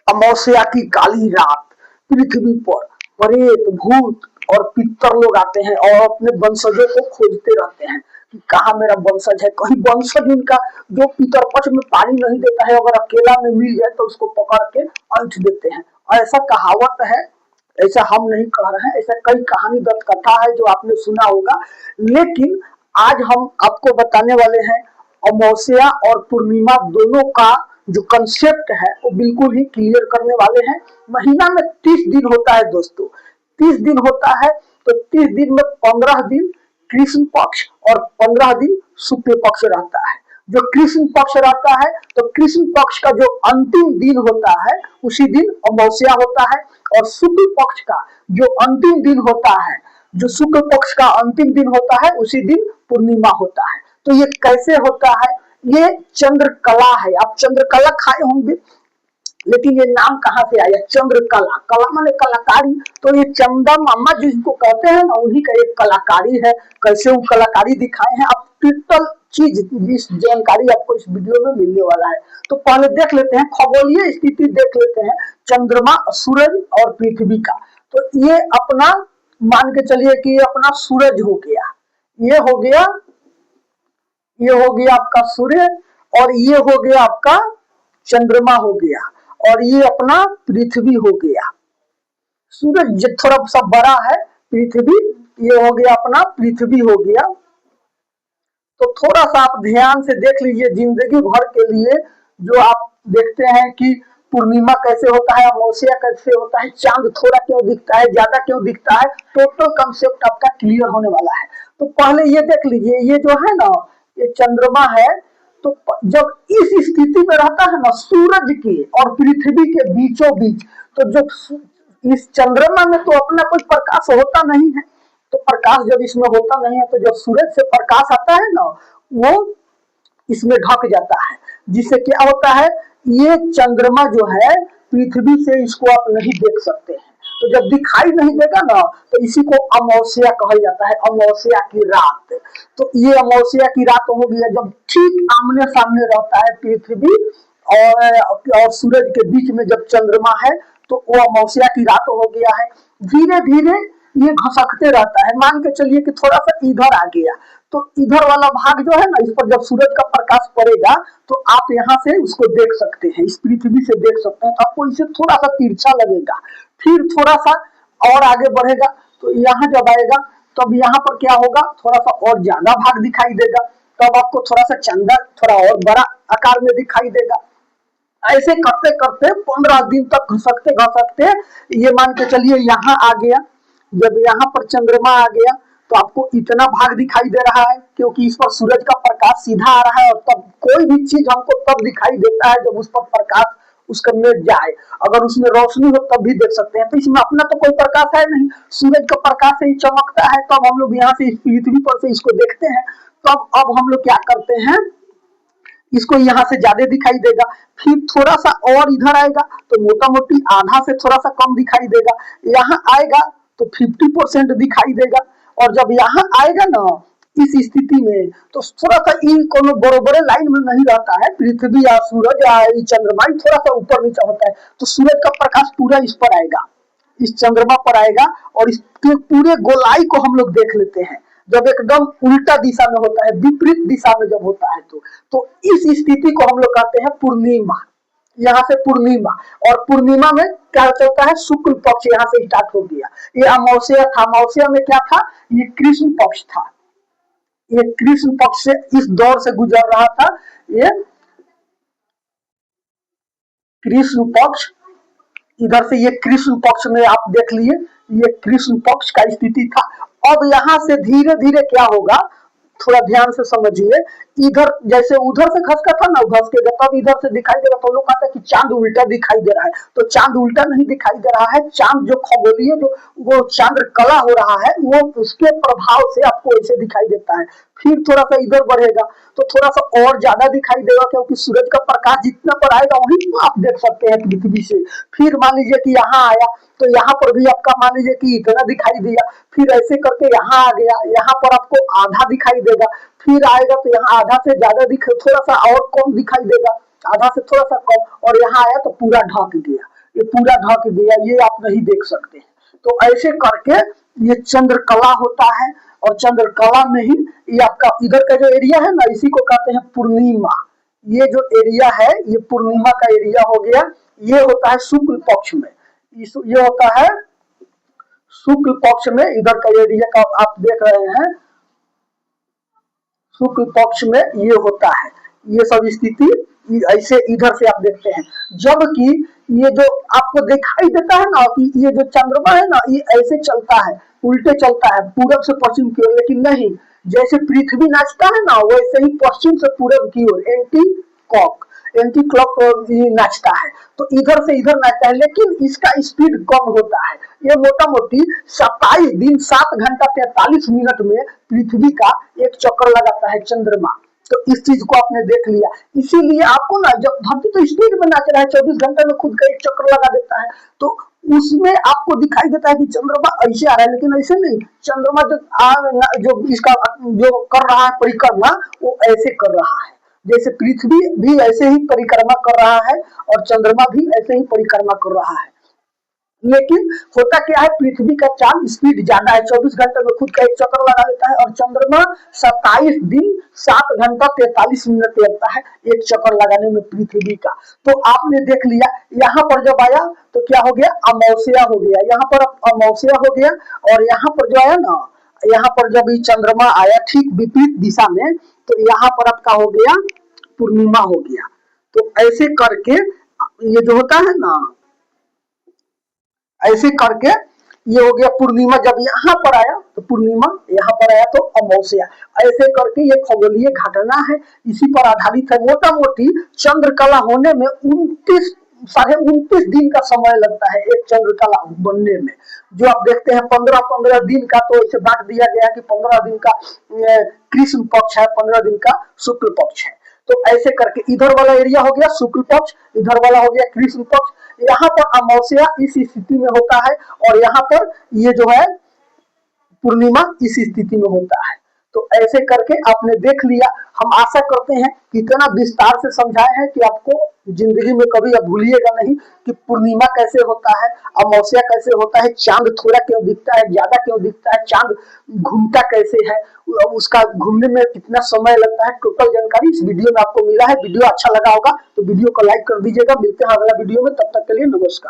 अमावस्या की काली रात पृथ्वी पर प्रेत भूत और पितर लोग आते हैं और अपने वंशजों को खोजते रहते हैं कि कहाँ मेरा वंशज है। कहीं वंशज उनका जो पितर पक्ष में पानी नहीं देता है, अगर अकेला में मिल जाए तो उसको पकड़ के ऐंठ देते हैं। और ऐसा कहावत है, ऐसा हम नहीं कह रहे हैं, ऐसा कई कहानी दत्त कथा है जो आपने सुना होगा। लेकिन आज हम आपको बताने वाले हैं अमावस्या और पूर्णिमा दोनों का जो कंसेप्ट है वो बिल्कुल ही क्लियर करने वाले हैं। महीना में 30 दिन होता है दोस्तों, 30 दिन होता है। तो 30 दिन में 15 दिन कृष्ण पक्ष और 15 दिन शुक्ल पक्ष रहता है। जो कृष्ण पक्ष रहता है तो कृष्ण पक्ष का जो अंतिम दिन होता है उसी दिन अमावस्या होता है, और शुक्ल पक्ष का जो अंतिम दिन होता है, जो शुक्ल पक्ष का अंतिम दिन होता है उसी दिन पूर्णिमा होता है। तो ये कैसे होता है? ये चंद्रकला है। आप चंद्रकला खाए होंगे, लेकिन ये नाम कहाँ से आया? चंद्रकला, कला माने कलाकारी। तो ये चंदा मामा जिसको कहते हैं ना, उन्हीं का एक कलाकारी है। कैसे वो कलाकारी दिखाए हैं, आप टोटल चीज इस जानकारी आपको इस वीडियो में मिलने वाला है। तो पहले देख लेते हैं खगोलीय स्थिति, देख लेते हैं चंद्रमा, सूरज और पृथ्वी का। तो ये अपना मान के चलिए कि ये अपना सूरज हो गया, ये हो गया, ये हो गया आपका सूर्य, और ये हो गया आपका चंद्रमा हो गया, और ये अपना पृथ्वी हो गया। सूरज थोड़ा सा बड़ा है, पृथ्वी ये हो गया अपना पृथ्वी हो गया। तो थोड़ा सा आप ध्यान से देख लीजिए, जिंदगी भर के लिए जो आप देखते हैं कि पूर्णिमा कैसे होता है, अमावस्या कैसे होता है, चांद थोड़ा क्यों दिखता है, ज्यादा क्यों दिखता है, टोटल कंसेप्ट आपका क्लियर होने वाला है। तो पहले ये देख लीजिए, ये जो है ना, ये चंद्रमा है। तो जब इस स्थिति में रहता है ना, सूरज के और पृथ्वी के बीचों बीच, तो जो इस चंद्रमा में तो अपना कोई प्रकाश होता नहीं है। तो प्रकाश जब इसमें होता नहीं है, तो जब सूरज से प्रकाश आता है ना, वो इसमें ढक जाता है, जिससे क्या होता है, ये चंद्रमा जो है पृथ्वी से इसको आप नहीं देख सकते हैं। तो जब दिखाई नहीं देगा ना, तो इसी को अमावस्या कहा जाता है, अमावस्या की रात। तो ये अमावस्या की रात हो गया जब ठीक आमने सामने रहता है पृथ्वी और सूरज के बीच में जब चंद्रमा है, तो वो अमावस्या की रात हो गया है। धीरे धीरे ये घसकते रहता है। मान के चलिए कि थोड़ा सा इधर आ गया, तो इधर वाला भाग जो है ना, इस पर जब सूरज का प्रकाश पड़ेगा तो आप यहाँ से उसको देख सकते हैं, इस पृथ्वी से देख सकते हैं। तो आपको इसे थोड़ा सा तिरछा लगेगा। फिर थोड़ा सा और आगे बढ़ेगा, तो यहाँ जब आएगा तब यहाँ पर क्या होगा, थोड़ा सा और ज्यादा भाग दिखाई देगा। तब आपको थोड़ा सा चंदा थोड़ा और बड़ा आकार में दिखाई देगा। ऐसे करते करते 15 दिन तक घसकते घसकते ये मान के चलिए यहाँ आ गया। जब यहाँ पर चंद्रमा आ गया तो आपको इतना भाग दिखाई दे रहा है, क्योंकि इस पर सूरज का प्रकाश सीधा आ रहा है। और तब कोई भी चीज हमको तब दिखाई देता है जब उस पर प्रकाश उसका में जाए। अगर उसमें रोशनी हो तब भी देख सकते हैं। तो इसमें अपना तो कोई प्रकाश है नहीं, सूरज का प्रकाश से ही चमकता है, तब हम लोग यहाँ से पृथ्वी पर से इसको देखते हैं। तब अब हम लोग क्या करते हैं, इसको यहाँ से ज्यादा दिखाई देगा। फिर थोड़ा सा और इधर आएगा तो मोटा मोटी आधा से थोड़ा सा कम दिखाई देगा। यहाँ आएगा तो 50% दिखाई देगा। और जब यहाँ आएगा ना इस स्थिति में, तो थोड़ा सा इन कोनो बड़े लाइन में नहीं रहता है, पृथ्वी या सूरज या चंद्रमा थोड़ा सा ऊपर नीचे होता है। तो सूरज का प्रकाश पूरा इस पर आएगा, इस चंद्रमा पर आएगा, और इसके पूरे गोलाई को हम लोग देख लेते हैं। जब एकदम उल्टा दिशा में होता है, विपरीत दिशा में जब होता है, तो इस स्थिति को हम लोग कहते हैं पूर्णिमा। यहाँ से पूर्णिमा, और पूर्णिमा में क्या चलता है, शुक्ल पक्ष यहाँ से स्टार्ट हो गया। ये अमावस्या था, अमावस्या में क्या था, ये कृष्ण पक्ष था। ये कृष्ण पक्ष से इस दौर से गुजर रहा था। ये कृष्ण पक्ष, इधर से ये कृष्ण पक्ष में आप देख लिए, ये कृष्ण पक्ष का स्थिति था। अब यहाँ से धीरे धीरे क्या होगा, थोड़ा ध्यान से समझिए। इधर जैसे उधर से खसका था ना, घस के तब इधर से दिखाई दे रहा, तो लोग कहते हैं कि चांद उल्टा दिखाई दे रहा है। तो चांद उल्टा नहीं दिखाई दे रहा है, चांद जो खगोलीय जो वो चंद्र कला हो रहा है, वो उसके प्रभाव से आपको ऐसे दिखाई देता है। फिर थोड़ा सा इधर बढ़ेगा तो थोड़ा सा और ज्यादा दिखाई देगा, क्योंकि सूरज का प्रकाश जितना पर आएगा वहीं आप देख सकते हैं पृथ्वी से। फिर मान लीजिए कि यहाँ आया तो यहाँ पर भी आपका मान लीजिए कि इतना दिखाई दिया। फिर ऐसे करके यहाँ आ गया, यहाँ पर आपको आधा दिखाई देगा। फिर आएगा तो यहाँ आधा से ज्यादा थोड़ा सा और कम दिखाई देगा, आधा से थोड़ा सा कम, और यहाँ आया तो पूरा ढक गया। ये पूरा ढक गया, ये आप नहीं देख सकते हैं। तो ऐसे करके ये चंद्रकला होता है, और चंद्रकला में ही ये आपका इधर का जो एरिया है ना, इसी को कहते हैं पूर्णिमा। ये जो एरिया है ये पूर्णिमा का एरिया हो गया। ये होता है शुक्ल पक्ष में, ये होता है शुक्ल पक्ष में। इधर का एरिया का आप देख रहे हैं, शुक्ल पक्ष में ये होता है। ये सब स्थिति ऐसे इधर से आप देखते हैं। जबकि ये जो आपको दिखाई देता है ना कि ये जो चंद्रमा है ना, ये ऐसे चलता है, उल्टे चलता है पूरब से पश्चिम की ओर, लेकिन नहीं, जैसे पृथ्वी नाचता है ना वैसे ही पश्चिम से पूरब की ओर एंटी क्लॉक ये नाचता है। तो इधर से इधर नाचता है, लेकिन इसका स्पीड कम होता है। ये मोटा मोटी 27 दिन 7 घंटा 43 मिनट में पृथ्वी का एक चक्कर लगाता है चंद्रमा। तो इस चीज को आपने देख लिया। इसीलिए आपको ना, जब धरती तो स्पीड में नाच रहा है, 24 घंटे में खुद का एक चक्कर लगा देता है, तो उसमें आपको दिखाई देता है कि चंद्रमा ऐसे आ रहा है, लेकिन ऐसे नहीं। चंद्रमा जो इसका जो कर रहा है परिक्रमा, वो ऐसे कर रहा है, जैसे पृथ्वी भी ऐसे ही परिक्रमा कर रहा है और चंद्रमा भी ऐसे ही परिक्रमा कर रहा है। लेकिन होता क्या है, पृथ्वी का चाल स्पीड ज्यादा है, 24 घंटे में खुद का एक चक्कर लगा देता है, और चंद्रमा 27 दिन 7 घंटा 43 मिनट लगता है एक चक्कर लगाने में पृथ्वी का। तो आपने देख लिया, यहाँ पर जब आया तो क्या हो गया, अमावस्या हो गया। यहाँ पर अमावस्या हो गया, और यहाँ पर जो आया ना, यहाँ पर जब ये चंद्रमा आया ठीक विपरीत दिशा में, तो यहाँ पर आपका हो गया पूर्णिमा हो गया। तो ऐसे करके ये जो होता है ना, ऐसे करके ये हो गया पूर्णिमा। जब यहाँ पर आया तो पूर्णिमा, यहाँ पर आया तो अमावस्या। ऐसे करके ये खगोलीय घटना है, इसी पर आधारित है। मोटा मोटी चंद्रकला होने में 29 दिन का समय लगता है एक चंद्रकला बनने में। जो आप देखते हैं 15-15 दिन का, तो इसे बांट दिया गया कि 15 दिन का कृष्ण पक्ष है, 15 दिन का शुक्ल पक्ष है। तो ऐसे करके इधर वाला एरिया हो गया शुक्ल पक्ष, इधर वाला हो गया कृष्ण पक्ष। यहाँ पर अमावस्या इस स्थिति में होता है, और यहाँ पर ये जो है पूर्णिमा इस स्थिति में होता है। तो ऐसे करके आपने देख लिया। हम आशा करते हैं कि इतना विस्तार से समझाए हैं कि आपको जिंदगी में कभी आप भूलिएगा नहीं कि पूर्णिमा कैसे होता है, अमावस्या कैसे होता है, चांद थोड़ा क्यों दिखता है, ज्यादा क्यों दिखता है, चांद घूमता कैसे है, उसका घूमने में कितना समय लगता है। टोटल जानकारी इस वीडियो में आपको मिला है। वीडियो अच्छा लगा होगा तो वीडियो को लाइक कर दीजिएगा। मिलते हैं अगला वीडियो में, तब तक के लिए नमस्कार।